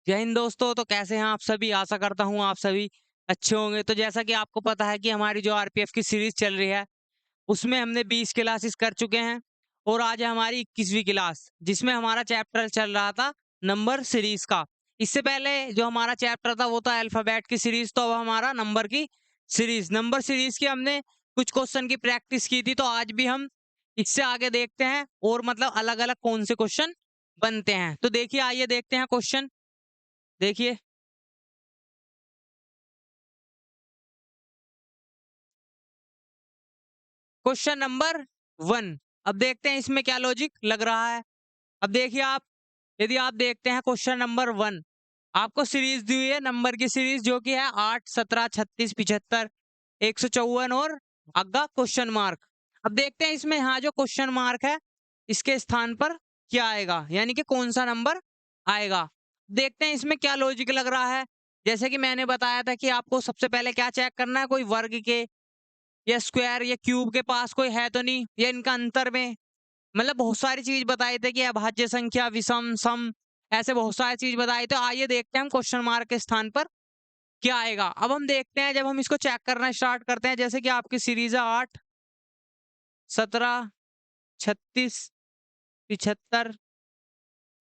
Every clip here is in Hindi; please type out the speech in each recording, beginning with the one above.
जय हिंद दोस्तों। तो कैसे हैं आप सभी? आशा करता हूँ आप सभी अच्छे होंगे। तो जैसा कि आपको पता है कि हमारी जो आरपीएफ की सीरीज चल रही है, उसमें हमने 20 क्लासेस कर चुके हैं और आज है हमारी 21वीं क्लास, जिसमें हमारा चैप्टर चल रहा था नंबर सीरीज का। इससे पहले जो हमारा चैप्टर था वो था अल्फाबेट की सीरीज, तो अब हमारा नंबर की सीरीज। नंबर सीरीज की हमने कुछ क्वेश्चन की प्रैक्टिस की थी, तो आज भी हम इससे आगे देखते हैं और मतलब अलग अलग कौन से क्वेश्चन बनते हैं। तो देखिए, आइए देखते हैं क्वेश्चन। देखिए, क्वेश्चन नंबर 1। अब देखते हैं इसमें क्या लॉजिक लग रहा है। अब देखिए आप, यदि आप देखते हैं क्वेश्चन नंबर 1, आपको सीरीज दी हुई है नंबर की सीरीज, जो कि है 8, 17, 36, 75, 154 और आगे क्वेश्चन मार्क। अब देखते हैं इसमें यहाँ जो क्वेश्चन मार्क है, इसके स्थान पर क्या आएगा, यानी कि कौन सा नंबर आएगा। देखते हैं इसमें क्या लॉजिक लग रहा है। जैसे कि मैंने बताया था कि आपको सबसे पहले क्या चेक करना है, कोई वर्ग के या स्क्वायर या क्यूब के पास कोई है तो नहीं, या इनका अंतर में मतलब बहुत सारी चीज बताए थे कि अभाज्य संख्या, विषम, सम, ऐसे बहुत सारी चीज बताई। तो आइए देखते हैं हम क्वेश्चन मार्क के स्थान पर क्या आएगा। अब हम देखते हैं, जब हम इसको चेक करना स्टार्ट करते हैं, जैसे कि आपकी सीरीज है 8, 17, 36, 75,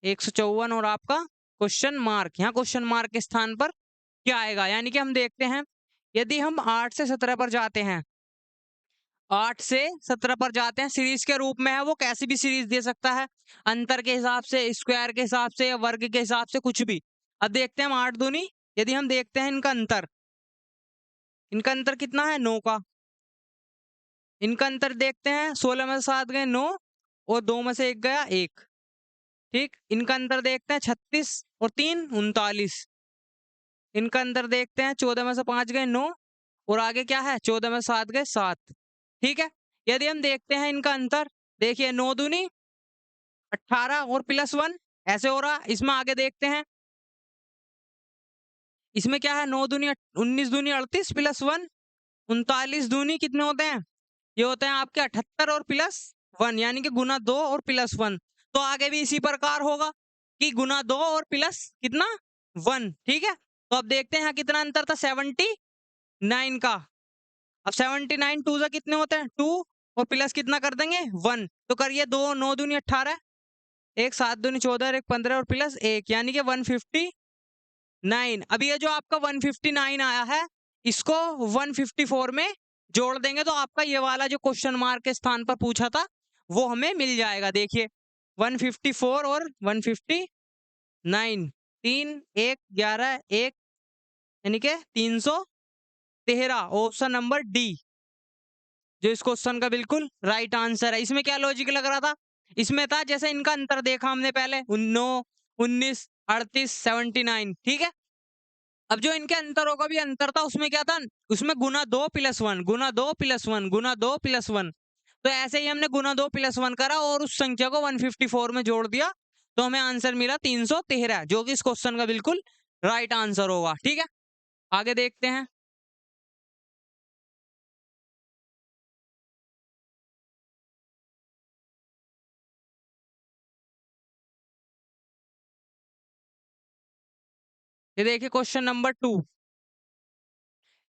154 और आपका क्वेश्चन मार्क। यहाँ क्वेश्चन मार्क के स्थान पर क्या आएगा, यानी कि हम देखते हैं, यदि हम 8 से 17 पर जाते हैं, 8 से 17 पर जाते हैं, सीरीज के रूप में है, वो कैसी भी सीरीज दे सकता है, अंतर के हिसाब से, स्क्वायर के हिसाब से या वर्ग के हिसाब से, कुछ भी। अब देखते हैं हम 8 दूनी, यदि हम देखते हैं इनका अंतर, इनका अंतर कितना है, 9 का। इनका अंतर देखते हैं, 16 में से 7 गए 9 और 2 में से 1 गया 1। ठीक, इनका अंतर देखते हैं, 36 और 3 39। इनका अंतर देखते हैं, 14 में से 5 गए 9 और आगे क्या है, 14 में से 7 गए 7। ठीक है, यदि हम देखते हैं इनका अंतर, देखिए 9 दूनी 18 और +1 ऐसे हो रहा। इसमें आगे देखते हैं, इसमें क्या है, 9 दूनी 19 दूनी 38 +1 39 दूनी कितने होते हैं, ये होते हैं आपके 78 और +1, यानी कि गुना 2 और +1। तो आगे भी इसी प्रकार होगा कि गुना 2 और प्लस कितना 1। ठीक है, तो अब देखते हैं यहाँ कितना अंतर था, 79 का। अब 79 टू से कितने होते हैं, 2 और प्लस कितना कर देंगे 1। तो करिए 2 9 दूनी 18, एक 7 दूनी 14, एक 15 और +1, यानी कि 159। अब ये जो आपका 159 आया है, इसको 154 में जोड़ देंगे तो आपका ये वाला जो क्वेश्चन मार्क के स्थान पर पूछा था वो हमें मिल जाएगा। देखिए 154 और 159, 3 1 11 1, यानी कि 313, ऑप्शन नंबर डी जो इस क्वेश्चन का बिल्कुल राइट आंसर है। इसमें क्या लॉजिक लग रहा था, इसमें था जैसे इनका अंतर देखा हमने पहले, 9 19 38 79। ठीक है, अब जो इनके अंतरों का भी अंतर था, उसमें क्या था, उसमें गुना 2 +1 गुना 2 +1 गुना 2 +1। तो ऐसे ही हमने गुना 2 +1 करा और उस संख्या को 154 में जोड़ दिया, तो हमें आंसर मिला 313, जो कि इस क्वेश्चन का बिल्कुल राइट आंसर होगा। ठीक है, आगे देखते हैं। ये देखिए क्वेश्चन नंबर 2,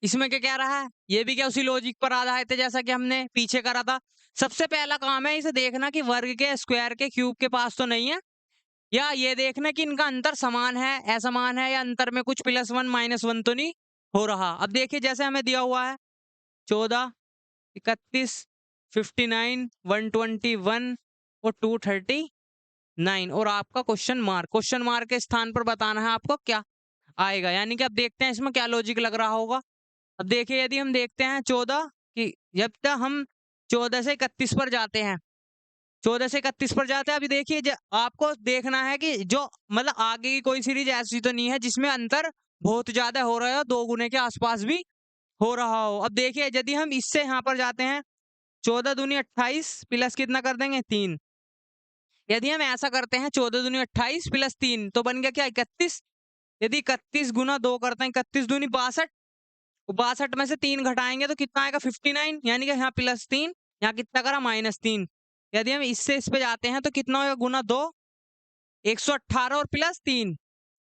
इसमें क्या कह रहा है, ये भी क्या उसी लॉजिक पर आधारित है जैसा कि हमने पीछे करा था। सबसे पहला काम है इसे देखना कि वर्ग के, स्क्वायर के, क्यूब के पास तो नहीं है, या ये देखना कि इनका अंतर समान है, असमान है, या अंतर में कुछ +1 -1 तो नहीं हो रहा। अब देखिए जैसे हमें दिया हुआ है 14, 31, 59, 121 और 239 और आपका क्वेश्चन मार्क के स्थान पर बताना है आपको क्या आएगा, यानी कि अब देखते हैं इसमें क्या लॉजिक लग रहा होगा। अब देखिए यदि हम देखते हैं 14 की, जब तक हम 14 से 31 पर जाते हैं, 14 से 31 पर जाते हैं, अभी देखिए आपको देखना है कि जो मतलब आगे की कोई सीरीज ऐसी तो नहीं है जिसमें अंतर बहुत ज्यादा हो रहा हो, 2 गुने के आसपास भी हो रहा हो। अब देखिए यदि हम इससे यहाँ पर जाते हैं, 14 दूनी 28 प्लस कितना कर देंगे 3। यदि हम ऐसा करते हैं 14 दूनी 28 +3 तो बन गया क्या 31। यदि 31 गुना 2 करते हैं, 31 दूनी 62, 62 में से 3 घटाएंगे तो कितना आएगा 59, यानी कि यहाँ +3, यहाँ कितना करा -3। यदि हम इससे इस पे जाते हैं तो कितना होगा, गुना 2 118 और +3,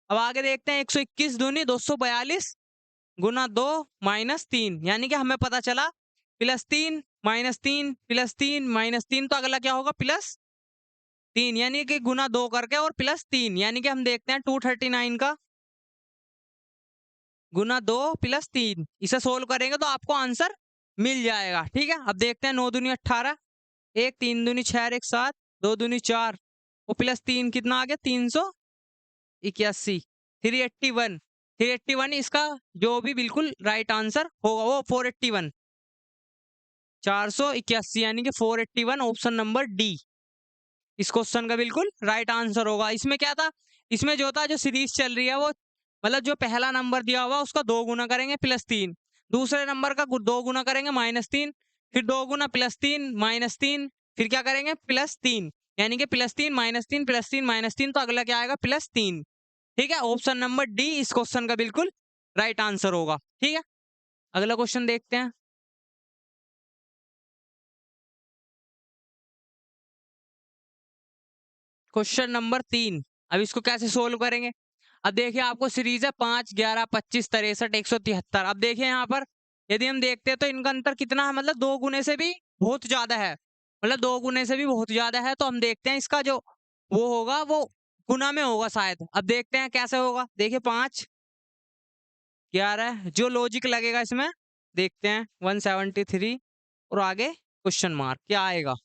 अब आगे देखते हैं 121 दूनी 242 गुना 2 माइनस 3, यानी कि हमें पता चला +3 -3 +3 -3, तो अगला क्या होगा +3, यानी कि गुना 2 करके और +3, यानी कि हम देखते हैं 239 का गुना 2 +3, इसे सोल्व करेंगे तो आपको आंसर मिल जाएगा। ठीक है, अब देखते हैं 9 दूनी 18, 1 3 दूनी 6 1 7, 2 दूनी 4 और +3 कितना आ गया 381, 381, 381 इसका जो भी बिल्कुल राइट आंसर होगा वो 481, 481, यानी कि 481 ऑप्शन नंबर डी इस क्वेश्चन का बिल्कुल राइट आंसर होगा। इसमें क्या था, इसमें जो था जो सीरीज चल रही है वो मतलब जो पहला नंबर दिया हुआ उसका 2 गुना करेंगे +3, दूसरे नंबर का 2 गुना करेंगे -3, फिर 2 गुना +3 -3, फिर क्या करेंगे +3, यानी कि +3 -3 +3 -3, तो अगला क्या आएगा +3। ठीक है, ऑप्शन नंबर डी इस क्वेश्चन का बिल्कुल राइट आंसर होगा। ठीक है, अगला क्वेश्चन देखते हैं। क्वेश्चन नंबर 3, अब इसको कैसे सोल्व करेंगे। अब देखिए आपको सीरीज है 5 11 25 63 173। अब देखिए यहाँ पर यदि हम देखते हैं तो इनका अंतर कितना है, मतलब 2 गुने से भी बहुत ज्यादा है, मतलब 2 गुने से भी बहुत ज्यादा है। तो हम देखते हैं इसका जो वो होगा वो गुना में होगा शायद। अब देखते हैं कैसे होगा। देखिए 5 11 जो लॉजिक लगेगा इसमें, देखते हैं 173 और आगे क्वेश्चन मार्क क्या आएगा।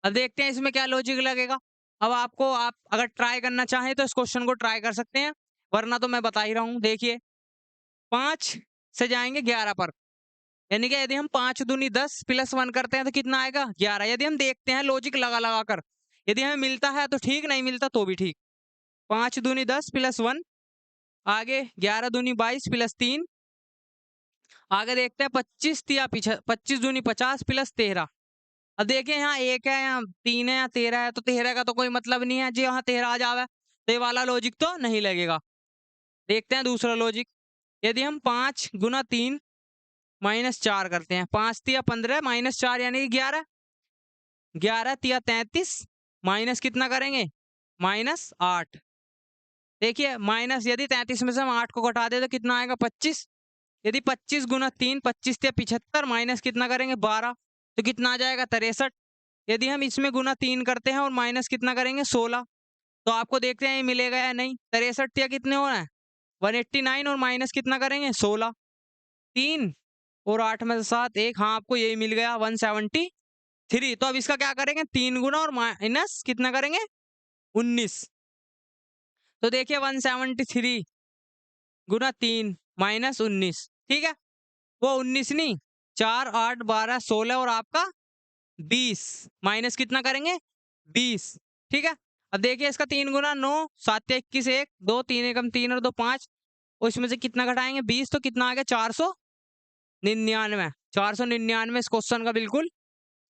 अब देखते हैं इसमें क्या लॉजिक लगेगा। अब आपको आप अगर ट्राई करना चाहें तो इस क्वेश्चन को ट्राई कर सकते हैं, वरना तो मैं बता ही रहा हूँ। देखिए 5 से जाएंगे 11 पर, यानी कि यदि हम 5 दूनी 10 +1 करते हैं तो कितना आएगा 11। यदि हम देखते हैं लॉजिक लगा लगा कर, यदि हमें मिलता है तो ठीक, नहीं मिलता तो भी ठीक। 5 दूनी 10 +1, आगे 11 दूनी 22 +3, आगे देखते हैं 25 या पीछे 25 दूनी 50 +13। अब देखिए यहाँ 1 है, यहाँ 3 है, यहाँ 13 है, तो 13 का तो कोई मतलब नहीं है जी, यहाँ 13 आ जावे तो ये वाला लॉजिक तो नहीं लगेगा। देखते हैं दूसरा लॉजिक। यदि हम 5 गुना 3 -4 करते हैं, 5 तिया 15 -4 यानी कि 11, 11 तिया 33 माइनस कितना करेंगे -8। देखिए माइनस यदि 33 में से हम 8 को घटा दे तो कितना आएगा 25। यदि 25 गुना 3 25 तिया 75 माइनस कितना करेंगे 12, तो कितना आ जाएगा 63। यदि हम इसमें गुना 3 करते हैं और माइनस कितना करेंगे 16, तो आपको देखते हैं ये मिलेगा या नहीं। 63 या कितने हो रहा है 189 और माइनस कितना करेंगे 16, 3 और 8 में से 7 1, हाँ आपको यही मिल गया 173। तो अब इसका क्या करेंगे 3 गुना और माइनस कितना करेंगे 19। तो देखिए 173 गुना 3 -19, ठीक है, वो 19 नहीं, 4 8 12 16 और आपका 20 माइनस कितना करेंगे 20। ठीक है, अब देखिए इसका 3 गुना 9 7 या 21 1 2 3 एकम 3 और 2 5, और इसमें से कितना घटाएंगे 20, तो कितना आ गया 499। 499 इस क्वेश्चन का बिल्कुल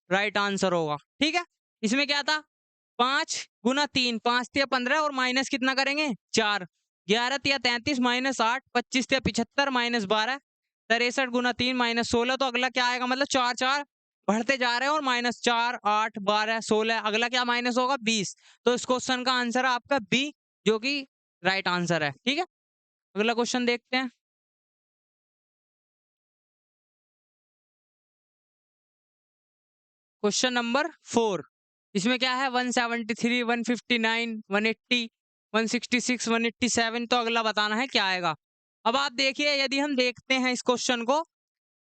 राइट आंसर होगा। ठीक है, इसमें क्या था 5 गुना 3 5 तिया 15 और माइनस कितना करेंगे 4, 11 तिया 33 -8 25 तिया 75 -12 63 गुना 3 -16, तो अगला क्या आएगा, मतलब 4 4 बढ़ते जा रहे हैं और -4 8 12 16, अगला क्या माइनस होगा 20। तो इस क्वेश्चन का आंसर है आपका बी, जो कि राइट आंसर है। ठीक है, अगला क्वेश्चन देखते हैं। क्वेश्चन नंबर 4, इसमें क्या है 173 159 180 166 187, तो अगला बताना है क्या आएगा। अब आप देखिए यदि हम देखते हैं इस क्वेश्चन को,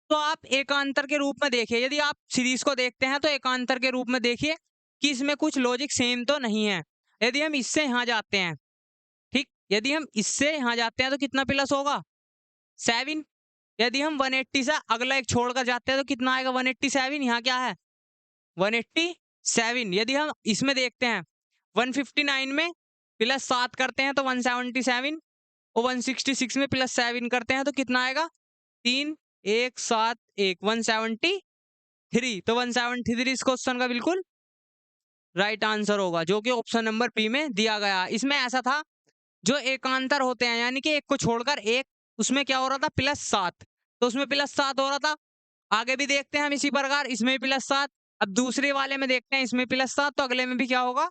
तो आप एकांतर के रूप में देखिए, यदि आप सीरीज को देखते हैं तो एकांतर के रूप में देखिए कि इसमें कुछ लॉजिक सेम तो नहीं है। यदि हम इससे यहाँ जाते हैं, ठीक, यदि हम इससे यहाँ जाते हैं तो कितना प्लस होगा 7। यदि हम 180 से अगला एक छोड़कर जाते हैं तो कितना आएगा 187, यहाँ क्या है 187। यदि हम इसमें देखते हैं 159 में +7 करते हैं तो 177, और 166 में +7 करते हैं तो कितना आएगा 3 1 7 1 173। तो 173 इस क्वेश्चन का बिल्कुल राइट आंसर होगा, जो कि ऑप्शन नंबर बी में दिया गया। इसमें ऐसा था जो एकांतर होते हैं, यानी कि एक को छोड़कर एक, उसमें क्या हो रहा था +7, तो उसमें +7 हो रहा था। आगे भी देखते हैं हम इसी प्रकार, इसमें भी +7। अब दूसरे वाले में देखते हैं इसमें +7, तो अगले में भी क्या होगा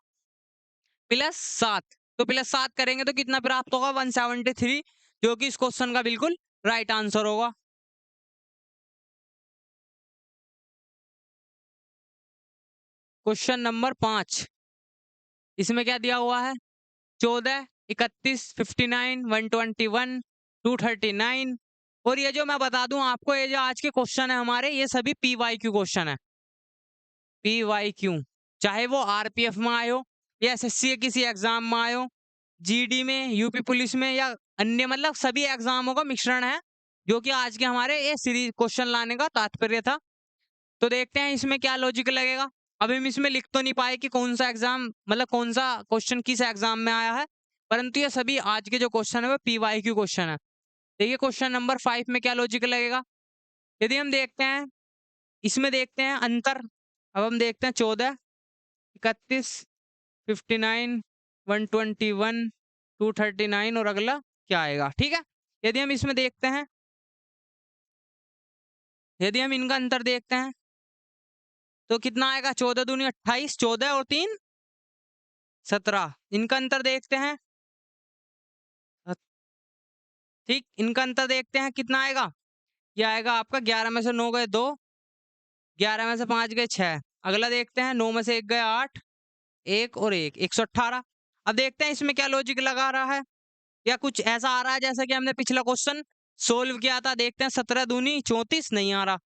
+7। तो +7 करेंगे तो कितना प्राप्त होगा? 173, जो कि इस क्वेश्चन का बिल्कुल राइट आंसर होगा। क्वेश्चन नंबर 5, इसमें क्या दिया हुआ है? 14, 31, 59, 121, 239। और ये जो मैं बता दूं आपको, ये जो आज के क्वेश्चन है हमारे, ये सभी PYQ क्वेश्चन है। PYQ, चाहे वो RPF में आए हो या SSC के किसी एग्जाम में आए हो, GD में, यूपी पुलिस में, या अन्य, मतलब सभी एग्जामों का मिश्रण है, जो कि आज के हमारे ये सीरीज क्वेश्चन लाने का तात्पर्य था। तो देखते हैं इसमें क्या लॉजिक लगेगा। अभी हम इसमें लिख तो नहीं पाए कि कौन सा एग्जाम, मतलब कौन सा क्वेश्चन किस एग्जाम में आया है, परंतु ये सभी आज के जो क्वेश्चन है वो PYQ क्वेश्चन है। देखिए क्वेश्चन नंबर 5 में क्या लॉजिक लगेगा। यदि हम देखते हैं, इसमें देखते हैं अंतर। अब हम देखते हैं 14, 31, 59, 121, 239 और अगला क्या आएगा। ठीक है, यदि हम इसमें देखते हैं, यदि हम इनका अंतर देखते हैं तो कितना आएगा? 14 दूनी 28, 14 और 3 17। इनका अंतर देखते हैं, ठीक, इनका अंतर देखते हैं कितना आएगा। ये आएगा आपका 11 में से 9 गए 2, 11 में से 5 गए 6। अगला देखते हैं 9 में से 1 गए 8, 1 और 1, 118। अब देखते हैं इसमें क्या लॉजिक लगा रहा है, या कुछ ऐसा आ रहा है जैसा कि हमने पिछला क्वेश्चन सोल्व किया था। देखते हैं 17 दूनी 34, नहीं आ रहा।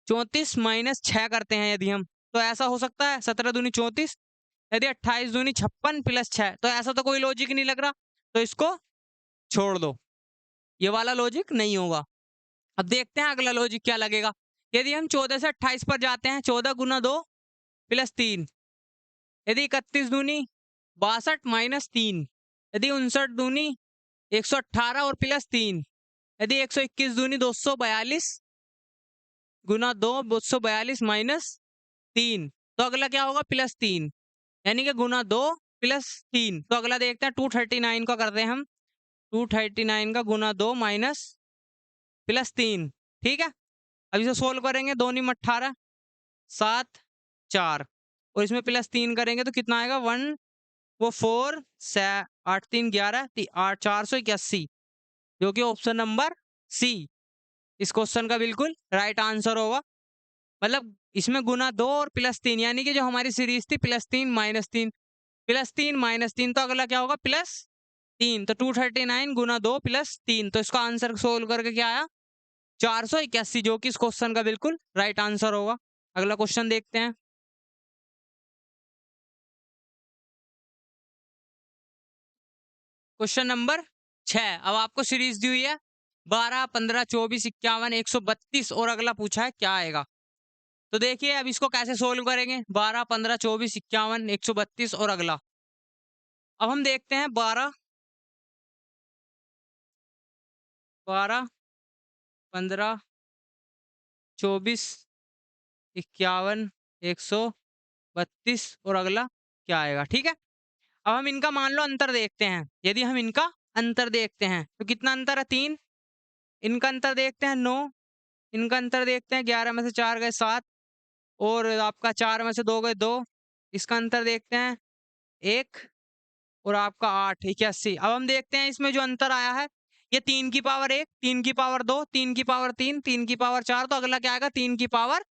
34 माइनस 6 करते हैं यदि हम, तो ऐसा हो सकता है 17 दूनी 34, यदि 28 दूनी 56 प्लस 6, तो ऐसा तो कोई लॉजिक नहीं लग रहा, तो इसको छोड़ दो, ये वाला लॉजिक नहीं होगा। अब देखते हैं अगला लॉजिक क्या लगेगा। यदि हम 14 से 28 पर जाते हैं, 14 गुना 2 प्लस 3, यदि 31 दूनी 62 माइनस 3, यदि 59 दूनी 118 और प्लस 3, यदि 121 दूनी 242 गुना 2, 242 माइनस 3, तो अगला क्या होगा? +3, यानी कि गुना 2 प्लस 3। तो अगला देखते हैं 239 का करते हैं हम, 239 का गुना 2 माइनस +3। ठीक है, अब इसे सोल्व करेंगे, 2 नीम 18, 7 4, और इसमें +3 करेंगे तो कितना आएगा? 1 वो 4 8 3 11 8 481, जो कि ऑप्शन नंबर सी इस क्वेश्चन का बिल्कुल राइट आंसर होगा। मतलब इसमें गुना 2 और +3, यानी कि जो हमारी सीरीज थी +3 -3, +3 -3, तो अगला क्या होगा? +3। तो 239 गुना 2 +3, तो इसका आंसर सोल्व करके क्या आया? 481, जो कि इस क्वेश्चन का बिल्कुल राइट आंसर होगा। अगला क्वेश्चन देखते हैं। क्वेश्चन नंबर 6, अब आपको सीरीज दी हुई है 12, 15, 24, 51, 132, और अगला पूछा है क्या आएगा। तो देखिए अब इसको कैसे सोल्व करेंगे। 12, 15, 24, 51, 132 और अगला। अब हम देखते हैं 12, 12, 15, 24, 51, 132 और अगला क्या आएगा। ठीक है, अब हम इनका मान लो अंतर देखते हैं। यदि हम इनका अंतर देखते हैं तो कितना अंतर है? 3। इनका अंतर देखते हैं 9। इनका अंतर देखते हैं 11 में से 4 गए 7, और आपका 4 में से 2 गए 2। इसका अंतर देखते हैं 1, और आपका 8, 81। अब हम देखते हैं इसमें जो अंतर आया है, ये 3 की पावर 1, 3 की पावर 2, 3 की पावर 3, 3 की पावर 4, तो अगला क्या आएगा? 3 की पावर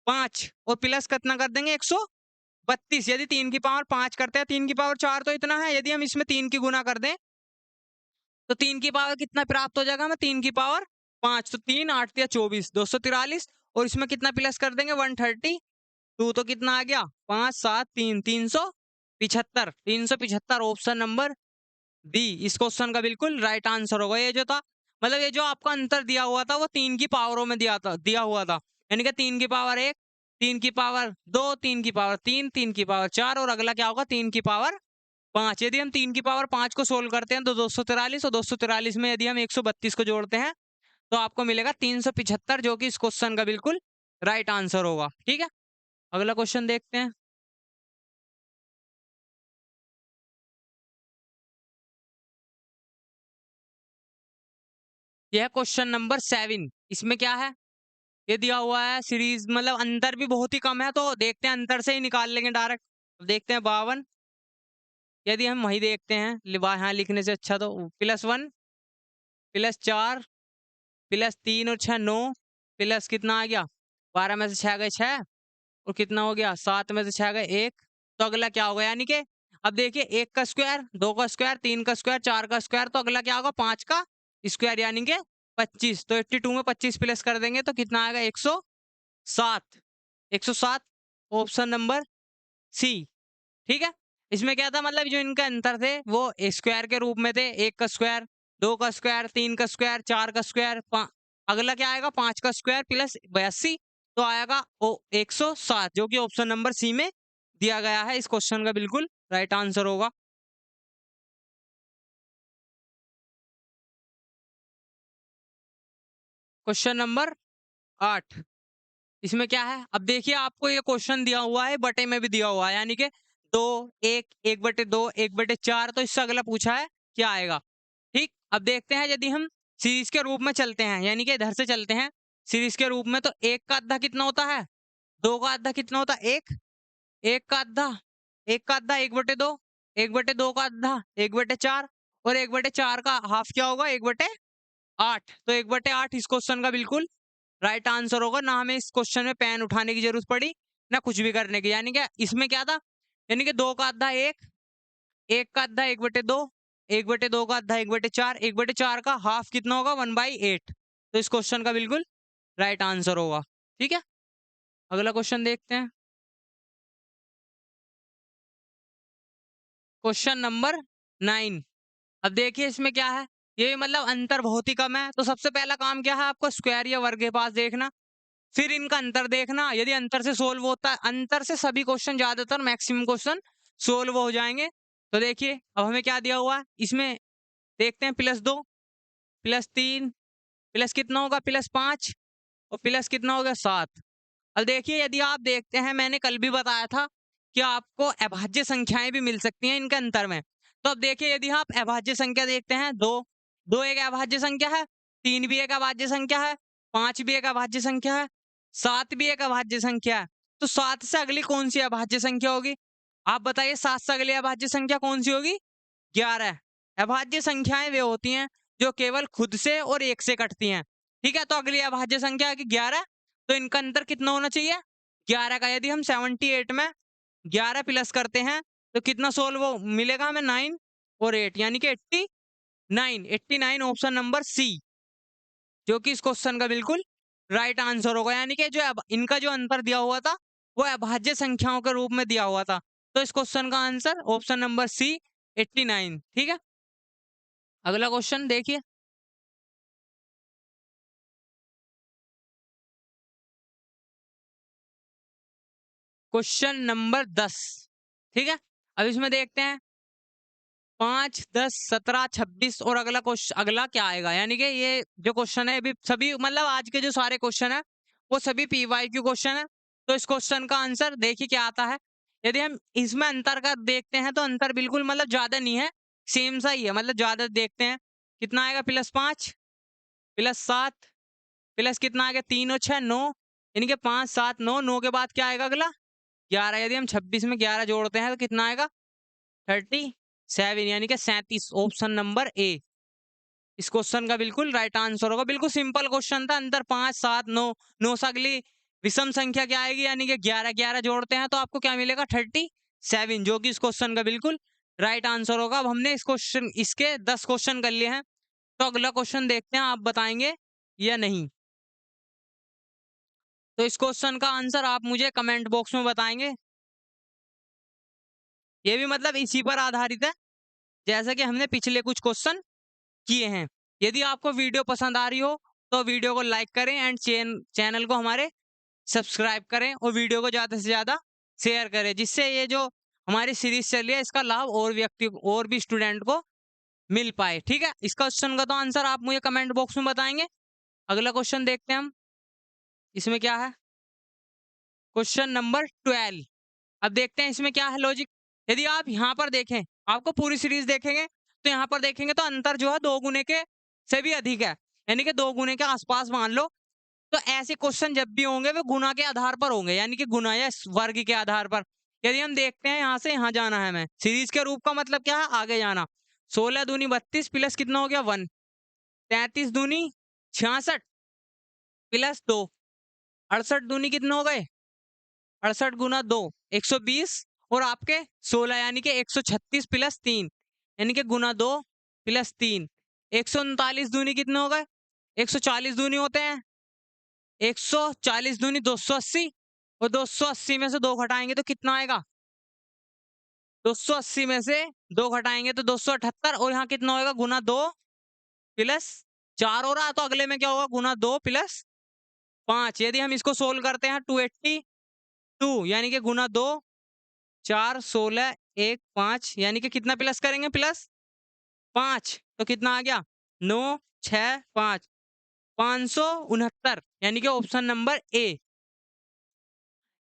5, और प्लस कितना कर देंगे? 132। यदि 3 की पावर 5 करते हैं, 3 की पावर 4 तो इतना है, यदि हम इसमें 3 की गुना कर दें तो 3 की पावर कितना प्राप्त हो जाएगा? हमें 3 की पावर 5, तो 3 8 या 24, 243, और इसमें कितना प्लस कर देंगे? 132, तो कितना आ गया? 5 7 3 375, 375 ऑप्शन नंबर डी इस क्वेश्चन का बिल्कुल राइट आंसर होगा। ये जो था, मतलब ये जो आपका अंतर दिया हुआ था वो 3 की पावरों में दिया हुआ था, यानी कि 3 की पावर 1, 3 की पावर 2, 3 की पावर 3, 3 की पावर 4, और अगला क्या होगा? 3 की पावर 5। यदि हम 3 की पावर 5 को सोल्व करते हैं तो 243, और 243 में यदि हम 132 को जोड़ते हैं तो आपको मिलेगा 375, जो कि इस क्वेश्चन का बिल्कुल राइट आंसर होगा। ठीक है, अगला क्वेश्चन देखते हैं। यह क्वेश्चन नंबर 7, इसमें क्या है? ये दिया हुआ है सीरीज, मतलब अंतर भी बहुत ही कम है, तो देखते हैं अंतर से ही निकाल लेंगे डायरेक्ट। देखते हैं 52, यदि हम वही देखते हैं यहाँ लिखने से अच्छा तो +1 +4 +3 और 6 9 प्लस कितना आ गया 12 में से 6 गए 6 और कितना हो गया 7 में से 6 गए 1। तो अगला क्या होगा यानी कि अब देखिए 1 का स्क्वायर 2 का स्क्वायर 3 का स्क्वायर 4 का स्क्वायर तो अगला क्या होगा 5 का स्क्वायर यानी कि 25। तो 82 में 25 प्लस कर देंगे तो कितना आएगा 107। 107 ऑप्शन नंबर सी। ठीक है। इसमें क्या था मतलब जो इनका अंतर थे वो स्क्वायर के रूप में थे। 1 का स्क्वायर 2 का स्क्वायर 3 का स्क्वायर 4 का स्क्वायर अगला क्या आएगा 5 का स्क्वायर प्लस 82 तो आएगा 107 जो कि ऑप्शन नंबर सी में दिया गया है। इस क्वेश्चन का बिल्कुल राइट आंसर होगा। क्वेश्चन नंबर 8 इसमें क्या है अब देखिए आपको ये क्वेश्चन दिया हुआ है बटे में भी दिया हुआ है यानी कि 2 1 1/2 1/4 तो इससे अगला पूछा है क्या आएगा। ठीक। अब देखते हैं यदि हम सीरीज के रूप में चलते हैं यानी कि इधर से चलते हैं सीरीज के रूप में तो 1 का आधा कितना होता है 2 का आधा कितना होता है 1 1 का आधा 1 का आधा 1/2 1/2 का आधा 1/4 और 1/4 का हाफ क्या होगा 1/8। तो 1/8 इस क्वेश्चन का बिल्कुल राइट आंसर होगा। ना हमें इस क्वेश्चन में पेन उठाने की जरूरत पड़ी ना कुछ भी करने की यानी कि इसमें क्या था यानी कि 2 का आधा 1 1 का आधा 1/2 1/2 का आधा 1/4 1/4 का हाफ कितना होगा 1/8। तो इस क्वेश्चन का बिल्कुल राइट आंसर होगा। ठीक है। अगला क्वेश्चन देखते हैं। क्वेश्चन नंबर 9 अब देखिए इसमें क्या है ये मतलब अंतर बहुत ही कम है। तो सबसे पहला काम क्या है आपको स्क्वायर या वर्ग के पास देखना फिर इनका अंतर देखना। यदि अंतर से सोल्व होता है अंतर से सभी क्वेश्चन ज्यादातर मैक्सिमम क्वेश्चन सोल्व हो जाएंगे। तो देखिए अब हमें क्या दिया हुआ है इसमें देखते हैं +2 +3 प्लस कितना होगा +5 और प्लस कितना होगा 7। अब देखिए यदि आप देखते हैं मैंने कल भी बताया था कि आपको अभाज्य संख्याएं भी मिल सकती हैं इनके अंतर में। तो अब देखिए यदि आप अभाज्य संख्या देखते हैं 2 2 एक अभाज्य संख्या है 3 भी एक अभाज्य संख्या है 5 भी एक अभाज्य संख्या है 7 भी एक अभाज्य संख्या है। तो 7 से अगली कौन सी अभाज्य संख्या होगी आप बताइए 7 से अगली अभाज्य संख्या कौन सी होगी 11। अभाज्य संख्याएं वे होती हैं जो केवल खुद से और एक से कटती हैं। ठीक है। तो अगली अभाज्य संख्या है कि 11 तो इनका अंतर कितना होना चाहिए 11 का। यदि हम 78 में 11 प्लस करते हैं तो कितना सोल्व हो मिलेगा हमें 9 और 8 यानी कि 89 ऑप्शन नंबर सी जो कि इस क्वेश्चन का बिल्कुल राइट आंसर होगा। यानी कि जो इनका जो अंतर दिया हुआ था वो अभाज्य संख्याओं के रूप में दिया हुआ था। तो इस क्वेश्चन का आंसर ऑप्शन नंबर सी 89। ठीक है। अगला क्वेश्चन देखिए। Question number 10। ठीक है। अब इसमें देखते हैं 5 10 17 26 और अगला क्वेश्चन अगला क्या आएगा यानी कि ये जो क्वेश्चन है अभी सभी मतलब आज के जो सारे क्वेश्चन है वो सभी PYQ क्वेश्चन है। तो इस क्वेश्चन का आंसर देखिए क्या आता है। यदि हम इसमें अंतर का देखते हैं तो अंतर बिल्कुल मतलब ज्यादा नहीं है सेम सा ही है मतलब ज्यादा देखते हैं कितना आएगा +5 +7 प्लस कितना आ गया 3 और 6 9 यानी कि 5 7 9 9 के बाद क्या आएगा अगला 11। यदि हम 26 में 11 जोड़ते हैं तो कितना आएगा 37 यानी कि 37 ऑप्शन नंबर ए इस क्वेश्चन का बिल्कुल राइट आंसर होगा। बिल्कुल सिंपल क्वेश्चन था अंदर 5 7 9 9 से अगली विषम संख्या क्या आएगी यानी कि 11 11 जोड़ते हैं तो आपको क्या मिलेगा 37 जो कि इस क्वेश्चन का बिल्कुल राइट आंसर होगा। अब हमने इस क्वेश्चन इसके 10 क्वेश्चन कर लिए हैं तो अगला क्वेश्चन देखते हैं आप बताएंगे या नहीं। तो इस क्वेश्चन का आंसर आप मुझे कमेंट बॉक्स में बताएंगे। ये भी मतलब इसी पर आधारित है जैसा कि हमने पिछले कुछ क्वेश्चन किए हैं। यदि आपको वीडियो पसंद आ रही हो तो वीडियो को लाइक करें एंड चैनल को हमारे सब्सक्राइब करें और वीडियो को ज़्यादा से ज़्यादा शेयर करें जिससे ये जो हमारी सीरीज चल रही है इसका लाभ और भी स्टूडेंट को मिल पाए। ठीक है। इस क्वेश्चन का तो आंसर आप मुझे कमेंट बॉक्स में बताएंगे। अगला क्वेश्चन देखते हैं हम इसमें क्या है। क्वेश्चन नंबर 12 अब देखते हैं इसमें क्या है लॉजिक। यदि आप यहाँ पर देखें आपको पूरी सीरीज देखेंगे तो यहाँ पर देखेंगे तो अंतर जो है 2 गुने के से भी अधिक है यानी कि 2 गुने के आसपास मान लो। तो ऐसे क्वेश्चन जब भी होंगे वे गुना के आधार पर होंगे यानी कि गुना या वर्ग के आधार पर। यदि हम देखते हैं यहाँ से यहाँ जाना है हमें, सीरीज के रूप का मतलब क्या है, आगे जाना। 16 दूनी 32 प्लस कितना हो गया 1, 33 दूनी 66 प्लस 2, 68 दूनी कितने हो गए 68 गुना 2, 120 और आपके 16 यानी कि 136 प्लस 3 यानी कि गुना 2 प्लस 3, 139 दूनी कितने हो गए 140 दूनी होते हैं 140 दूनी 280 और 280 में से 2 घटाएंगे तो कितना आएगा 280 में से 2 घटाएंगे तो 278 और यहाँ कितना होगा गुना 2 प्लस 4 हो रहा है तो अगले में क्या होगा गुना 2 प्लस 5। यदि हम इसको सोल्व करते हैं 282 यानी कि गुना 2 4 16 1 5 यानी कि कितना प्लस करेंगे प्लस 5 तो कितना आ गया 9 6 5 569 यानी कि ऑप्शन नंबर ए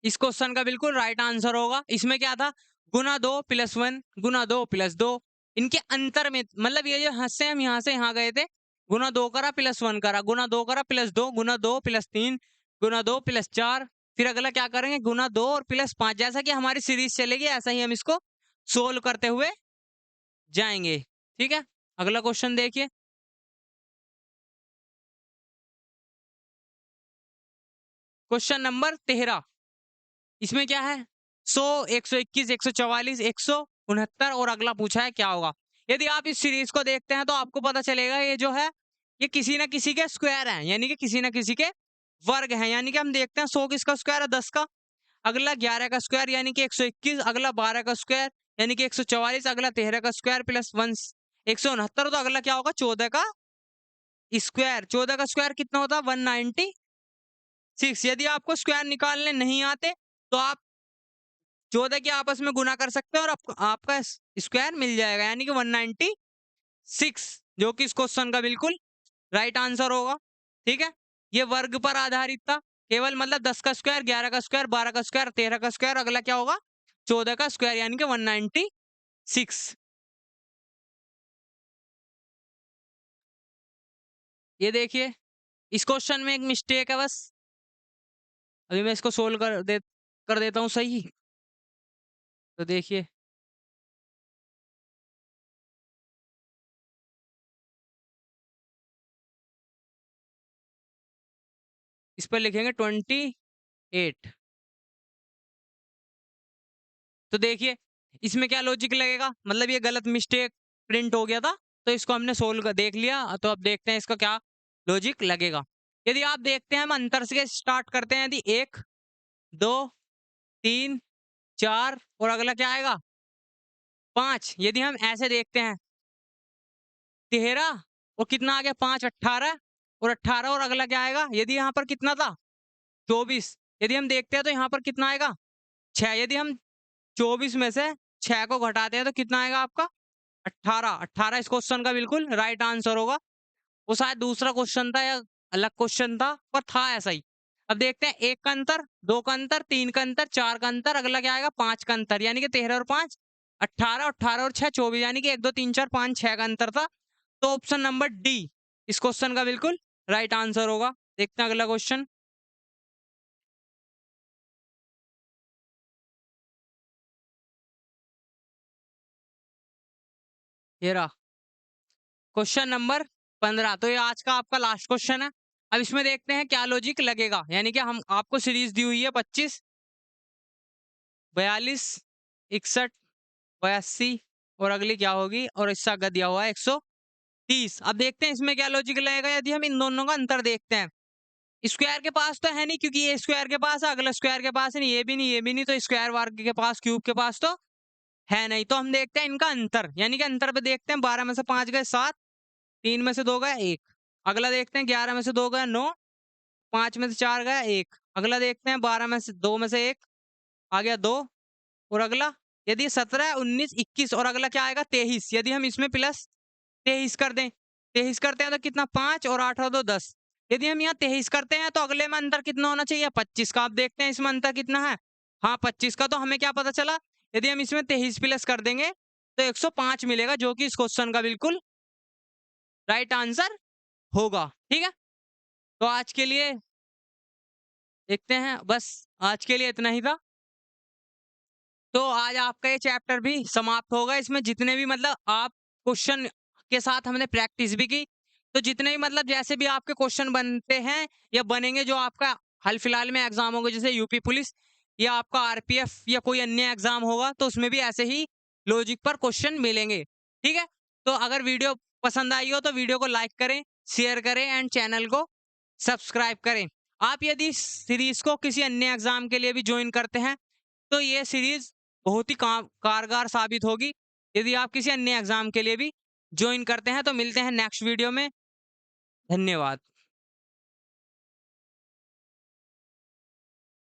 इस क्वेश्चन का बिल्कुल राइट आंसर होगा। इसमें क्या था गुना 2 प्लस 1 गुना 2 प्लस 2 इनके अंतर में मतलब ये जो हंस से हम यहाँ से यहाँ गए थे गुना 2 करा प्लस 1 करा गुना 2 करा प्लस 2 गुना 2 प्लस 3 गुना 2 प्लस 4 फिर अगला क्या करेंगे गुना 2 और प्लस 5 जैसा कि हमारी सीरीज चलेगी ऐसा ही हम इसको सोल्व करते हुए जाएंगे। ठीक है अगला क्वेश्चन देखिए क्वेश्चन नंबर 13 इसमें क्या है 100 121 144 169 और अगला पूछा है क्या होगा। यदि आप इस सीरीज को देखते हैं तो आपको पता चलेगा ये जो है ये किसी ना किसी के स्क्वायर है यानी कि किसी ना किसी के वर्ग है यानी कि हम देखते हैं 100 किसका स्क्वायर है 10 का अगला 11 का स्क्वायर यानी कि 121 अगला 12 का स्क्वायर यानी कि 144 अगला 13 का स्क्वायर प्लस 1 169 तो अगला क्या होगा 14 का स्क्वायर 14 का स्क्वायर कितना होता है 196। यदि आपको स्क्वायर निकालने नहीं आते तो आप 14 के आपस में गुना कर सकते हैं और आपका स्क्वायर मिल जाएगा यानी कि 196 जो कि इस क्वेश्चन का बिल्कुल राइट आंसर होगा। ठीक है ये वर्ग पर आधारित था केवल मतलब 10 का स्क्वायर 11 का स्क्वायर 12 का स्क्वायर 13 का स्क्वायर अगला क्या होगा 14 का स्क्वायर यानी कि 196। ये देखिए इस क्वेश्चन में एक मिस्टेक है बस अभी मैं इसको सोल्व कर देता हूँ सही तो देखिए इस पर लिखेंगे 28 तो देखिए इसमें क्या लॉजिक लगेगा मतलब ये गलत मिस्टेक प्रिंट हो गया था तो इसको हमने सोल्व कर देख लिया तो अब देखते हैं इसका क्या लॉजिक लगेगा। यदि आप देखते हैं हम अंतर से स्टार्ट करते हैं यदि 1 2 3 4 और अगला क्या आएगा 5 यदि हम ऐसे देखते हैं 13 और कितना आ गया 5 18 और 18 और अगला क्या आएगा यदि यहाँ पर कितना था 24 यदि हम देखते हैं तो यहाँ पर कितना आएगा 6 यदि हम 24 में से 6 को घटाते हैं तो कितना आएगा आपका 18 18 इस क्वेश्चन का बिल्कुल राइट आंसर होगा। वो शायद दूसरा क्वेश्चन था या अलग क्वेश्चन था पर था ऐसा ही। अब देखते हैं 1 का अंतर 2 का अंतर 3 का अंतर 4 का अंतर अगला क्या आएगा 5 का अंतर यानी कि 13 और 5 18 18 और 6 24 यानी कि 1 2 3 4 5 6 का अंतर था तो ऑप्शन नंबर डी इस क्वेश्चन का बिल्कुल राइट आंसर होगा। देखते हैं अगला क्वेश्चन ये रहा क्वेश्चन नंबर 15 तो ये आज का आपका लास्ट क्वेश्चन है। अब इसमें देखते हैं क्या लॉजिक लगेगा यानी कि हम आपको सीरीज दी हुई है 25 42 61 82 और अगली क्या होगी और इसका आगे दिया हुआ है 130। अब देखते हैं इसमें क्या लॉजिक लगेगा यदि हम इन दोनों का अंतर देखते हैं स्क्वायर के पास तो है नहीं क्योंकि ये स्क्वायर के पास है अगला स्क्वायर के पास है नहीं ये भी नहीं ये भी नहीं तो स्क्वायर वर्ग के पास क्यूब के पास तो है नहीं तो हम देखते हैं इनका अंतर यानी कि अंतर पे देखते हैं 12 में से 5 गए 7 3 में से 2 गया 1 अगला देखते हैं 11 में से 2 गया 9 5 में से 4 गया 1 अगला देखते हैं 12 में से 2 में से 1 आ गया 2 और अगला यदि 17 19 21 और अगला क्या आएगा 23 यदि हम इसमें प्लस 23 कर दें 23 करते हैं तो कितना 5 और 8 और 2 10 यदि हम यहाँ 23 करते हैं तो अगले में अंतर कितना होना चाहिए 25 का। आप देखते हैं इसमें अंतर कितना है हाँ 25 का तो हमें क्या पता चला यदि हम इसमें 23 प्लस कर देंगे तो 105 मिलेगा जो कि इस क्वेश्चन का बिल्कुल राइट आंसर होगा। ठीक है तो आज के लिए देखते हैं बस आज के लिए इतना ही था। तो आज आपका ये चैप्टर भी समाप्त होगा। इसमें जितने भी मतलब आप क्वेश्चन के साथ हमने प्रैक्टिस भी की, तो जितने भी मतलब जैसे भी आपके क्वेश्चन बनते हैं या बनेंगे, जो आपका हाल फिलहाल में एग्जाम होगा, जैसे यूपी पुलिस या आपका आरपीएफ या कोई अन्य एग्जाम होगा, तो उसमें भी ऐसे ही लॉजिक पर क्वेश्चन मिलेंगे। ठीक है, तो अगर वीडियो पसंद आई हो तो वीडियो को लाइक करें, शेयर करें एंड चैनल को सब्सक्राइब करें। आप यदि इस सीरीज को किसी अन्य एग्जाम के लिए भी ज्वाइन करते हैं, तो ये सीरीज बहुत ही कारगर साबित होगी। यदि आप किसी अन्य एग्जाम के लिए भी ज्वाइन करते हैं, तो मिलते हैं नेक्स्ट वीडियो में। धन्यवाद।